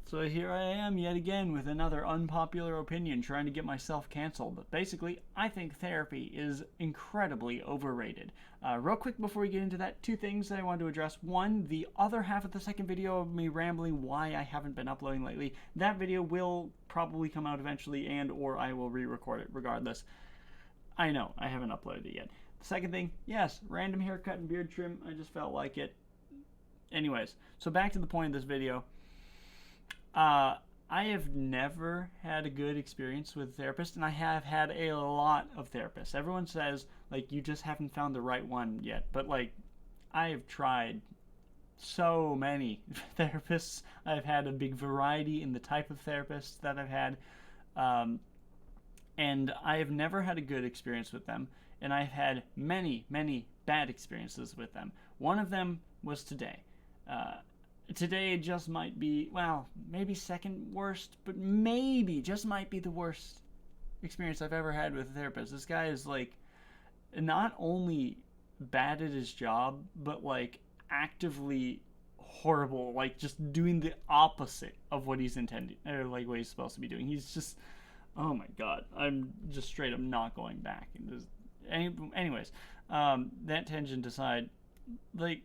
So here I am yet again with another unpopular opinion trying to get myself canceled. But basically, I think therapy is incredibly overrated. Real quick before we get into that, two things that I wanted to address. One, the other half of the second video of me rambling why I haven't been uploading lately, that video will probably come out eventually and or I will re-record it regardless. I know, I haven't uploaded it yet. The second thing, yes, random haircut and beard trim. I just felt like it. Anyways, so back to the point of this video. I have never had a good experience with a therapist, and I have had a lot of therapists. Everyone says, like, you just haven't found the right one yet. But, like, I have tried so many therapists. I've had a big variety in the type of therapists that I've had. Um, and I have never had a good experience with them. And I've had many, many bad experiences with them. One of them was today. Today just might be, well, maybe second worst, but maybe just might be the worst experience I've ever had with a therapist. This guy is like not only bad at his job, but like actively horrible, like just doing the opposite of what he's intended, or like what he's supposed to be doing. He's just, oh my god, I'm just straight up not going back. And just, anyways, that tangent aside, like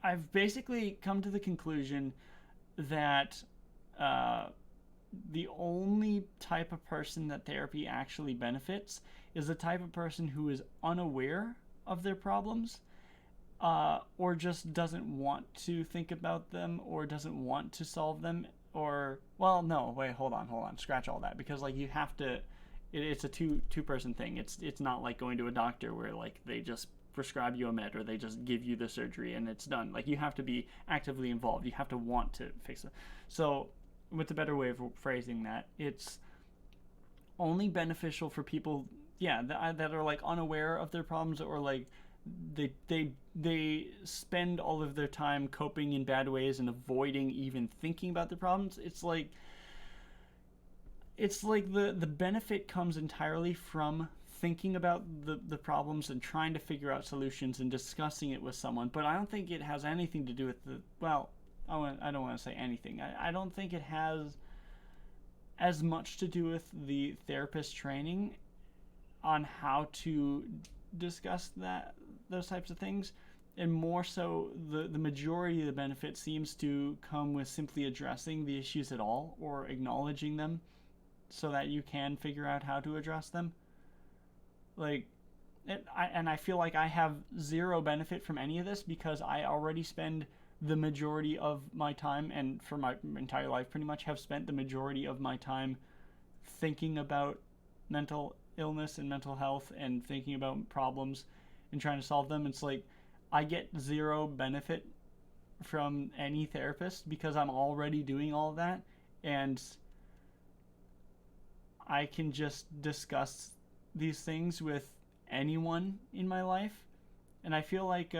I've basically come to the conclusion that the only type of person that therapy actually benefits is the type of person who is unaware of their problems, or just doesn't want to think about them, or doesn't want to solve them, or, well, no, wait, hold on, scratch all that, because like you have to, it's a two person thing. It's not like going to a doctor where like they just prescribe you a med or they just give you the surgery and it's done. Like you have to be actively involved. You have to want to fix it. So what's a better way of phrasing that? It's only beneficial for people, yeah, that are like unaware of their problems, or like they spend all of their time coping in bad ways and avoiding even thinking about their problems. It's like the benefit comes entirely from thinking about the problems and trying to figure out solutions and discussing it with someone. But I don't think it has anything to do with the, well, I don't want to say anything. I don't think it has as much to do with the therapist training on how to discuss those types of things, and more so the majority of the benefit seems to come with simply addressing the issues at all or acknowledging them so that you can figure out how to address them. Like, I feel like I have zero benefit from any of this because I already spend the majority of my time, and for my entire life pretty much have spent the majority of my time thinking about mental illness and mental health and thinking about problems and trying to solve them. It's like I get zero benefit from any therapist because I'm already doing all of that, and I can just discuss these things with anyone in my life. And I feel like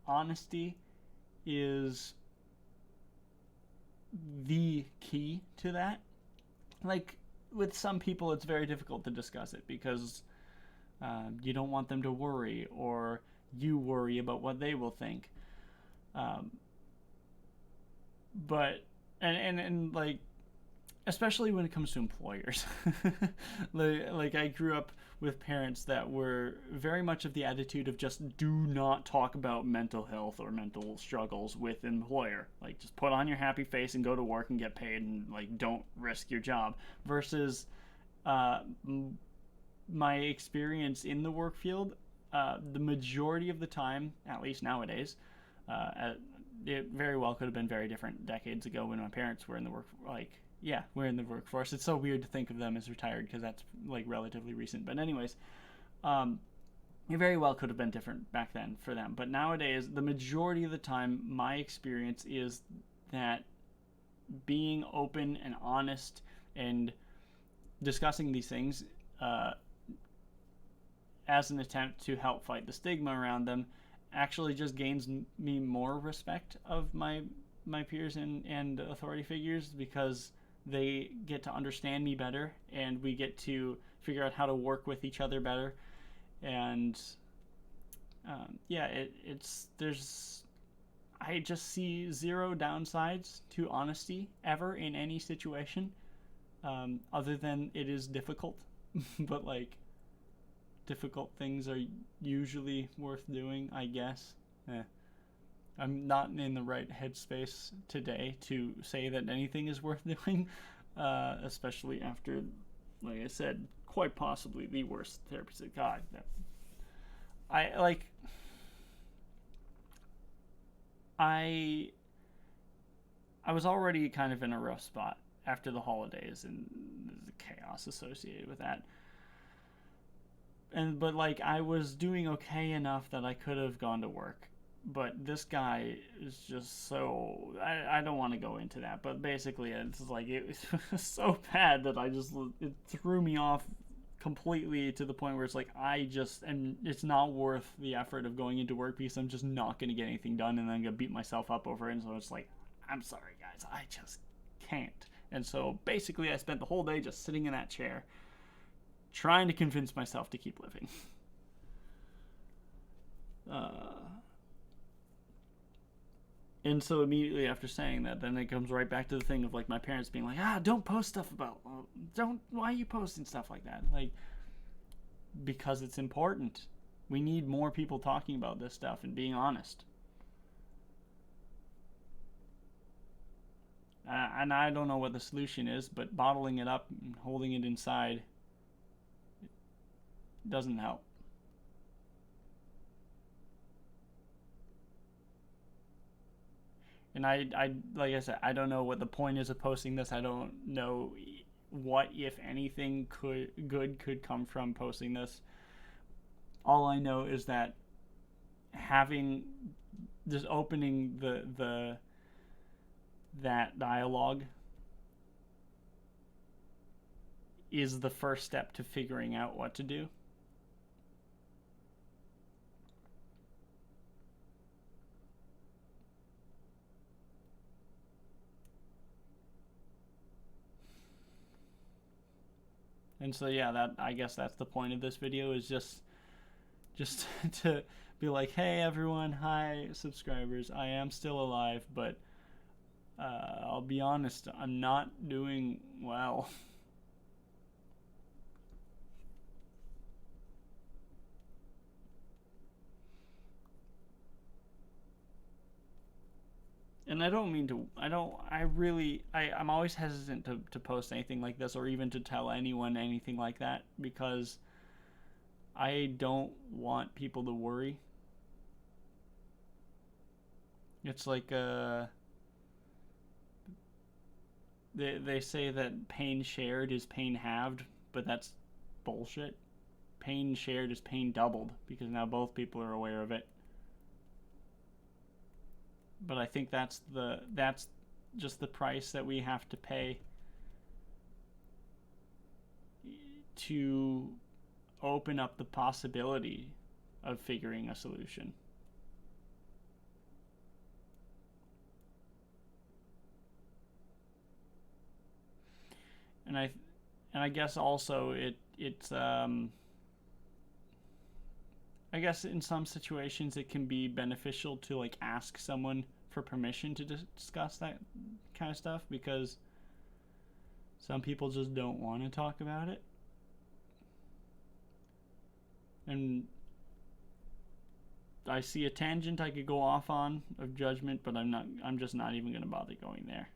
honesty is the key to that. Like with some people, it's very difficult to discuss it because you don't want them to worry, or you worry about what they will think. Um, but and like, especially when it comes to employers. like I grew up with parents that were very much of the attitude of just do not talk about mental health or mental struggles with an employer. Like just put on your happy face and go to work and get paid, and like don't risk your job. Versus my experience in the work field, the majority of the time, at least nowadays, it very well could have been very different decades ago when my parents were in the work, like, yeah, we're in the workforce. It's so weird to think of them as retired because that's like relatively recent. But anyways, it very well could have been different back then for them. But nowadays, the majority of the time, my experience is that being open and honest and discussing these things as an attempt to help fight the stigma around them actually just gains me more respect of my peers and authority figures, because they get to understand me better and we get to figure out how to work with each other better. And yeah, it's there's I just see zero downsides to honesty ever in any situation, other than it is difficult. But like, difficult things are usually worth doing, I guess. Eh. I'm not in the right headspace today to say that anything is worth doing, especially after, like I said, quite possibly the worst therapist. God, that I like. I I was already kind of in a rough spot after the holidays and the chaos associated with that. And but like I was doing okay enough that I could have gone to work. But this guy is just so I don't want to go into that, but basically it's like it was so bad that it threw me off completely to the point where it's like I just and it's not worth the effort of going into work because I'm just not going to get anything done and then I'm going to beat myself up over it. And so it's like I'm sorry guys, I just can't. And so basically I spent the whole day just sitting in that chair trying to convince myself to keep living. Uh, and so immediately after saying that, then it comes right back to the thing of like my parents being like, don't post stuff about, don't, why are you posting stuff like that? Like, because it's important. We need more people talking about this stuff and being honest. And I don't know what the solution is, but bottling it up and holding it inside doesn't help. And I like I said, I don't know what the point is of posting this. I don't know what, if anything, could come from posting this. All I know is that having just opening the that dialogue is the first step to figuring out what to do. And so yeah, that I guess that's the point of this video is just to be like, hey everyone, hi subscribers, I am still alive, but I'll be honest, I'm not doing well. And I don't mean to, I'm always hesitant to post anything like this or even to tell anyone anything like that because I don't want people to worry. It's like, they say that pain shared is pain halved, but that's bullshit. Pain shared is pain doubled because now both people are aware of it. But I think that's just the price that we have to pay to open up the possibility of figuring a solution. And I guess also it's I guess in some situations it can be beneficial to like ask someone for permission to discuss that kind of stuff because some people just don't want to talk about it. And I see a tangent I could go off on of judgment, but I'm just not even going to bother going there.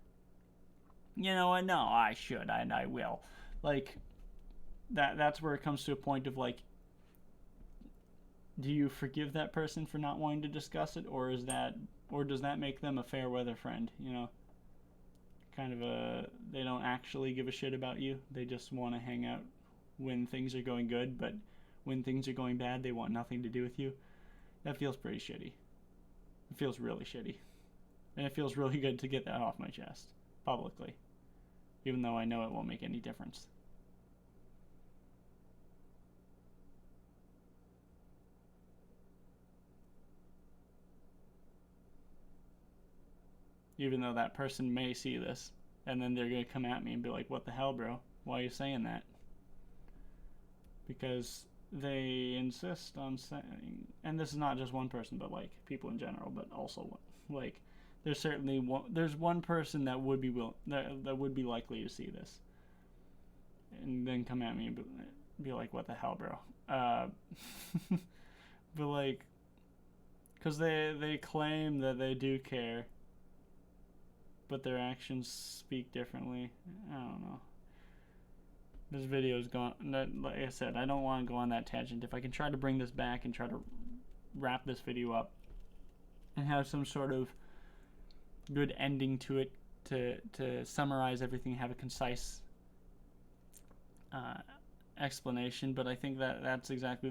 You know what? No, I should and I will. Like that's where it comes to a point of like, do you forgive that person for not wanting to discuss it, or does that make them a fair weather friend? You know, kind of they don't actually give a shit about you. They just want to hang out when things are going good, but when things are going bad, they want nothing to do with you. That feels pretty shitty. It feels really shitty, and it feels really good to get that off my chest publicly, even though I know it won't make any difference. Even though that person may see this and then they're going to come at me and be like, what the hell, bro? Why are you saying that? Because they insist on saying, and this is not just one person, but like people in general, but also Like, there's one person that would be that would be likely to see this, and then come at me and be like, "What the hell, bro?" But like, because they claim that they do care, but their actions speak differently. I don't know. This video is gone. Like I said, I don't want to go on that tangent. If I can try to bring this back and try to wrap this video up and have some sort of good ending to it, to summarize everything, have a concise explanation. But I think that's exactly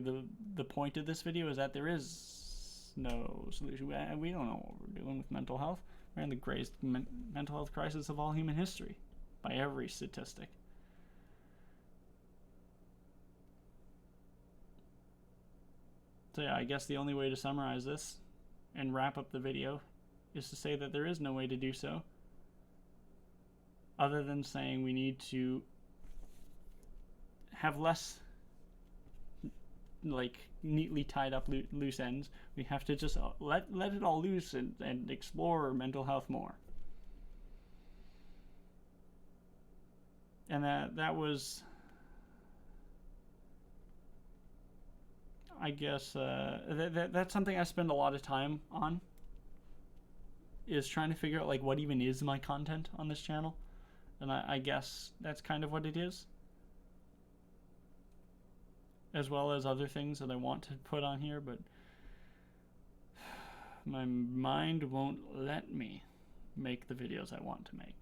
the point of this video, is that there is no solution. We don't know what we're doing with mental health. We're in the greatest mental health crisis of all human history, by every statistic. So yeah, I guess the only way to summarize this and wrap up the video is to say that there is no way to do so, other than saying we need to have less like neatly tied up loose ends. We have to just let it all loose and explore mental health more. And that was, I guess, that's something I spend a lot of time on, is trying to figure out like what even is my content on this channel. And I guess that's kind of what it is, as well as other things that I want to put on here, but my mind won't let me make the videos I want to make.